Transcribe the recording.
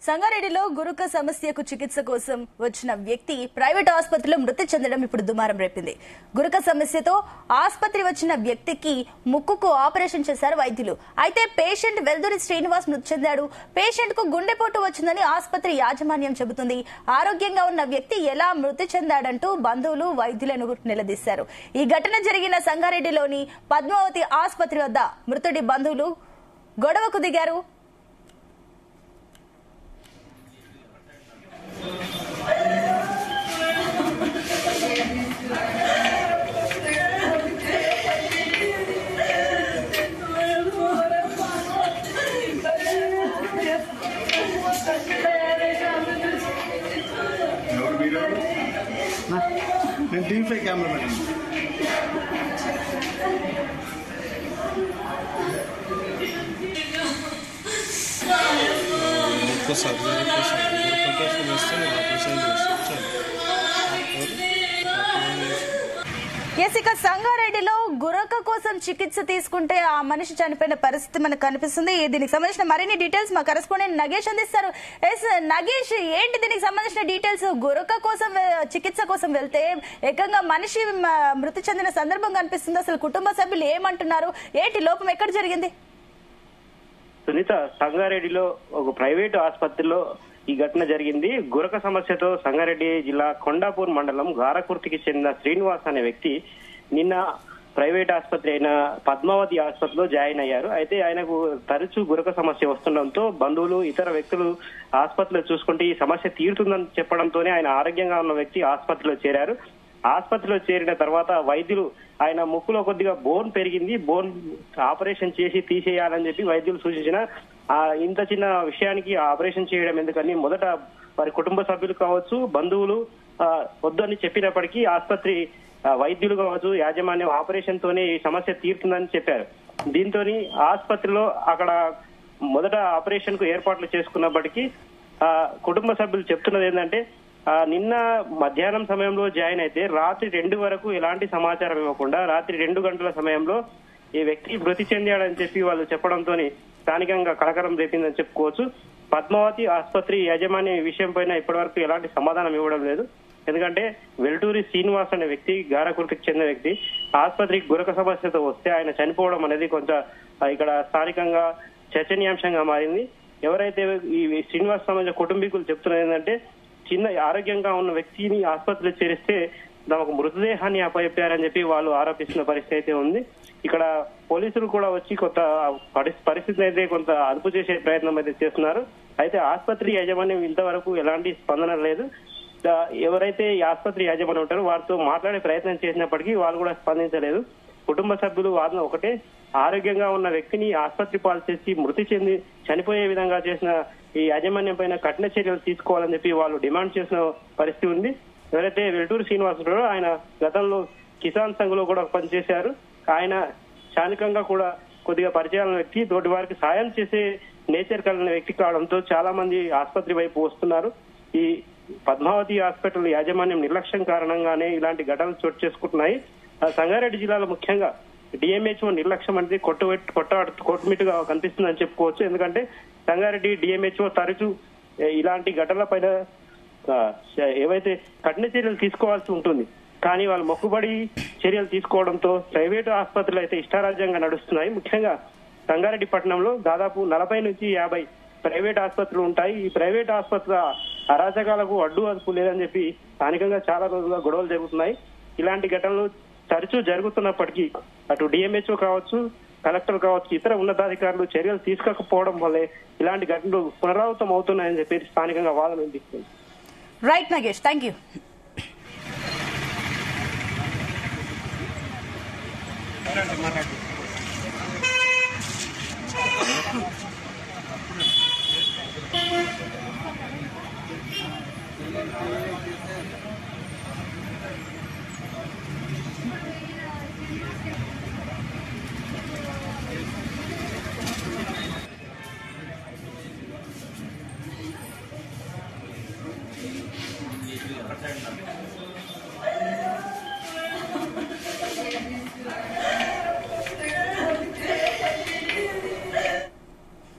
సంగారెడ్డిలో గురుక సమస్యకు చికిత్స కోసం వచ్చిన వ్యక్తి ప్రైవేట్ ఆసుపత్రిలో మృతి చెందడం ఇప్పుడు దుమారం రేపింది. గురుక సమస్యతో ఆసుపత్రి వచ్చిన వ్యక్తికి ముక్కుకు ఆపరేషన్ చేశారు వైద్యులు. అయితే పేషెంట్ వెల్దురి శ్రీనివాస్ మృతి చెందాడు. పేషెంట్ కు గుండెపోటు వచ్చిందని ఆసుపత్రి యాజమాన్యం చెబుతుంది. ఆరోగ్యంగా ఉన్న వ్యక్తి ఎలా మృతి చెందాడంటూ బంధువులు వైద్యులను నిలదీశారు. ఈ ఘటన జరిగిన సంగారెడ్డిలోని పద్మావతి ఆసుపత్రి వద్ద మృతుడి బంధువులు గొడవకు దిగారు. నేను టీవీ కెమెరా పెట్టండి. సర్జరీ కోసం వస్తే ఆపరేషన్ చేసి ఇక సంగారెడ్డిలో గురక కోసం చికిత్స తీసుకుంటే ఆ మనిషి చనిపోయిన పరిస్థితి మనకు కనిపిస్తుంది. దీనికి సంబంధించిన మరిన్ని డీటెయిల్స్ మా కరెస్పాండెంట్ నగేష్ అందిస్తారు. నగేష్, ఏంటి దీనికి సంబంధించిన డీటెయిల్స్? గురక కోసం చికిత్స కోసం వెళ్తే ఏకంగా మనిషి మృతి చెందిన సందర్భం కనిపిస్తుంది. అసలు కుటుంబ సభ్యులు ఏమంటున్నారు? ఏంటి లోపం ఎక్కడ జరిగింది? సునీత, సంగారెడ్డిలో ఒక ప్రైవేటు ఆసుపత్రిలో ఈ ఘటన జరిగింది. గురక సమస్యతో సంగారెడ్డి జిల్లా కొండాపూర్ మండలం గారకుర్తికి చెందిన శ్రీనివాస్ అనే వ్యక్తి నిన్న ప్రైవేట్ ఆసుపత్రి అయిన పద్మావతి ఆసుపత్రిలో జాయిన్ అయ్యారు. అయితే ఆయనకు తరచూ గురక సమస్య వస్తుండటంతో బంధువులు ఇతర వ్యక్తులు ఆసుపత్రిలో చూసుకుంటే ఈ సమస్య తీరుతుందని చెప్పడంతోనే ఆయన ఆరోగ్యంగా ఉన్న వ్యక్తి ఆసుపత్రిలో చేరారు. ఆసుపత్రిలో చేరిన తర్వాత వైద్యులు ఆయన ముక్కులో కొద్దిగా బోన్ పెరిగింది, బోన్ ఆపరేషన్ చేసి తీసేయాలని చెప్పి వైద్యులు సూచించిన ఇంత చిన్న విషయానికి ఆపరేషన్ చేయడం ఎందుకని మొదట వారి కుటుంబ సభ్యులు కావచ్చు, బంధువులు వద్దని చెప్పినప్పటికీ ఆసుపత్రి వైద్యులు కావచ్చు, యాజమాన్యం ఆపరేషన్ తోనే ఈ సమస్య తీరుతుందని చెప్పారు. దీంతో ఆసుపత్రిలో అక్కడ మొదట ఆపరేషన్ కు ఏర్పాట్లు చేసుకున్నప్పటికీ కుటుంబ సభ్యులు చెప్తున్నది ఏంటంటే నిన్న మధ్యాహ్నం సమయంలో జాయిన్ అయితే రాత్రి 2 వరకు ఎలాంటి సమాచారం ఇవ్వకుండా రాత్రి 2 గంటల సమయంలో ఈ వ్యక్తి మృతి చెందాడని చెప్పి వాళ్ళు చెప్పడంతో స్థానికంగా కలకలం రేపిందని చెప్పుకోవచ్చు. పద్మావతి ఆసుపత్రి యాజమాన్యం ఈ విషయం పైన ఇప్పటి వరకు ఎలాంటి సమాధానం ఇవ్వడం లేదు. ఎందుకంటే వెల్టూరి శ్రీనివాస్ అనే వ్యక్తి, గారకుర్తికి చెందిన వ్యక్తి ఆసుపత్రికి గురక సమస్యతో వస్తే ఆయన చనిపోవడం అనేది కొంచెం ఇక్కడ స్థానికంగా చర్చనీయాంశంగా మారింది. ఎవరైతే ఈ శ్రీనివాస్ సంబంధించిన కుటుంబీకులు చెప్తున్నది ఏంటంటే చిన్న ఆరోగ్యంగా ఉన్న వ్యక్తిని ఆసుపత్రిలో చేరిస్తే తమకు మృతదేహాన్ని అప్పచెప్పారని చెప్పి వాళ్ళు ఆరోపిస్తున్న పరిస్థితి అయితే ఉంది. ఇక్కడ పోలీసులు కూడా వచ్చి కొంత పరిస్థితిని అయితే కొంత అదుపు చేసే ప్రయత్నం అయితే చేస్తున్నారు. అయితే ఆసుపత్రి యాజమాన్యం ఇంతవరకు ఎలాంటి స్పందన లేదు. ఎవరైతే ఈ ఆసుపత్రి యాజమాన్యం ఉంటారో వారితో మాట్లాడే ప్రయత్నం చేసినప్పటికీ వాళ్ళు కూడా స్పందించలేదు. కుటుంబ సభ్యులు వాదన ఒకటే, ఆరోగ్యంగా ఉన్న వ్యక్తిని ఆసుపత్రి పాలు చేసి మృతి చెంది చనిపోయే విధంగా చేసిన ఈ యాజమాన్యం పైన కఠిన చర్యలు తీసుకోవాలని చెప్పి వాళ్ళు డిమాండ్ చేసిన పరిస్థితి ఉంది. ఎవరైతే వెల్టూరు శ్రీనివాస్ ఉన్నారో ఆయన గతంలో కిసాన్ సంఘ్ లో కూడా పనిచేశారు. ఆయన స్థానికంగా కూడా కొద్దిగా పరిచయాల వ్యక్తి, తోటి వారికి సాయం చేసే నేచర్ కలిగిన వ్యక్తి కావడంతో చాలా మంది ఆసుపత్రి వైపు వస్తున్నారు. ఈ పద్మావతి హాస్పిటల్ యాజమాన్యం నిర్లక్ష్యం కారణంగానే ఇలాంటి ఘటనలు చోటు చేసుకుంటున్నాయి. సంగారెడ్డి జిల్లాలో ముఖ్యంగా డిఎంహెచ్ఓ నిర్లక్ష్యం అనేది కొట్టుమిట్టుగా కనిపిస్తుందని చెప్పుకోవచ్చు. ఎందుకంటే సంగారెడ్డి డిఎంహెచ్ఓ తరచూ ఇలాంటి ఘటనల పైన ఏవైతే కఠిన చర్యలు తీసుకోవాల్సి ఉంటుంది, కానీ వాళ్ళు మొక్కుబడి చర్యలు తీసుకోవడంతో ప్రైవేటు ఆసుపత్రులు అయితే ఇష్టారాజ్యంగా నడుస్తున్నాయి. ముఖ్యంగా సంగారెడ్డి పట్టణంలో దాదాపు 40 నుంచి 50 ప్రైవేట్ ఆసుపత్రులు ఉంటాయి. ఈ ప్రైవేట్ ఆసుపత్రుల అరాచకాలకు అడ్డు అదుపు లేదని చెప్పి స్థానికంగా చాలా రోజులుగా గొడవలు జరుగుతున్నాయి. ఇలాంటి ఘటనలు తరచూ జరుగుతున్నప్పటికీ అటు డిఎంహెచ్ఓ కావచ్చు, కలెక్టర్ కావచ్చు, ఇతర ఉన్నతాధికారులు చర్యలు తీసుకోకపోవడం వల్లే ఇలాంటి ఘటనలు పునరావృతం అవుతున్నాయని చెప్పి స్థానికంగా వాదన వినిపిస్తుంది. Right Nagesh, thank you.